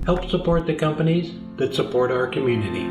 Help support the companies that support our community.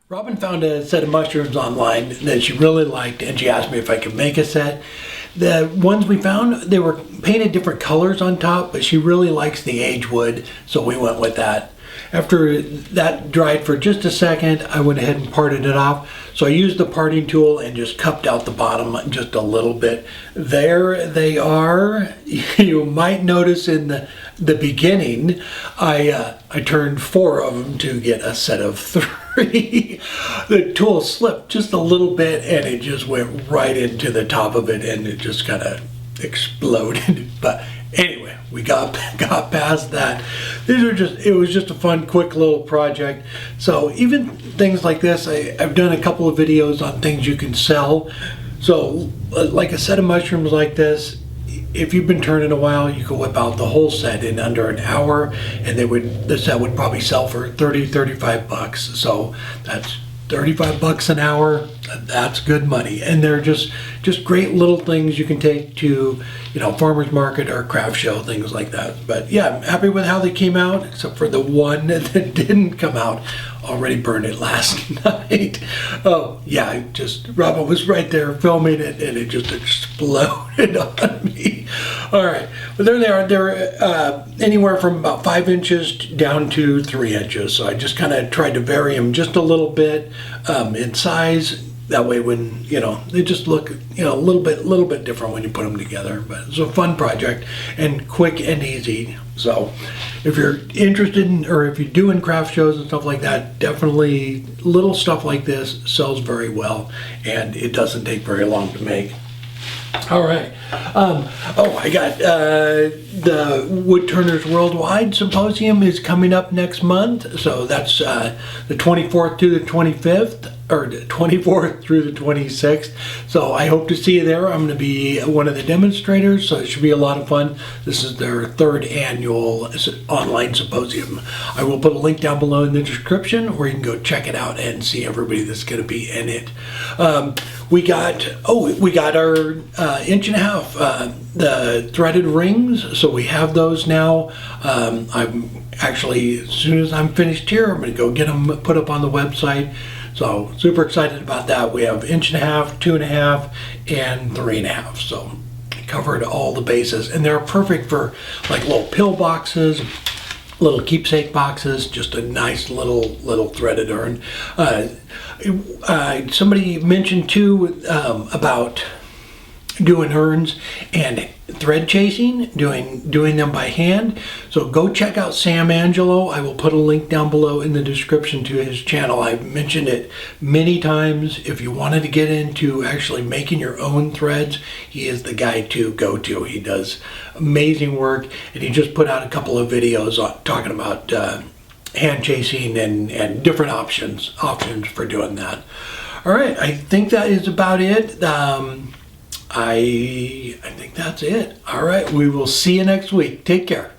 Robin found a set of mushrooms online that she really liked, and she asked me if I could make a set. The ones we found, they were painted different colors on top, but she really likes the aged wood, so we went with that. After that dried for just a second, I went ahead and parted it off. So I used the parting tool and just cupped out the bottom just a little bit. There they are. You might notice in the beginning, I turned 4 of them to get a set of 3. The tool slipped just a little bit and it just went right into the top of it and it just kind of exploded. But anyway, we got past that. It was just a fun, quick little project. So even things like this, I've done a couple of videos on things you can sell. So like a set of mushrooms like this, if you've been turning a while, you could whip out the whole set in under an hour, and the set would probably sell for $35. So that's $35 an hour. That's good money, and they're just great little things you can take to, farmers market or craft show, things like that. But yeah, I'm happy with how they came out, except for the one that didn't come out. Already burned it last night. Oh yeah, Robin was right there filming it and it just exploded on me. All right, but there they are. They're anywhere from about 5 inches down to 3 inches. So I just kind of tried to vary them just a little bit in size. That way when, they just look, a little bit different when you put them together. But it's a fun project and quick and easy. So if you're interested in, or if you're doing craft shows and stuff like that, definitely little stuff like this sells very well and it doesn't take very long to make. All right. I got the Woodturners Worldwide Symposium is coming up next month. So that's the 24th to the 25th, or the 24th through the 26th. So I hope to see you there. I'm going to be one of the demonstrators, so it should be a lot of fun. This is their 3rd annual online symposium. I will put a link down below in the description where you can go check it out and see everybody that's going to be in it. We got our 1.5 inch, the threaded rings. So we have those now. I'm actually, as soon as I'm finished here, I'm going to go get them put up on the website. So super excited about that. We have 1.5 inch, 2.5, and 3.5. So covered all the bases, and they're perfect for like little pill boxes, little keepsake boxes, just a nice little threaded urn. Somebody mentioned too about doing urns and thread chasing, doing them by hand. So go check out Sam Angelo. I will put a link down below in the description to his channel. I've mentioned it many times. If you wanted to get into actually making your own threads, he is the guy to go to. He does amazing work, and he just put out a couple of videos talking about hand chasing and different options for doing that. All right, I think that is about it. I think that's it. All right, we will see you next week. Take care.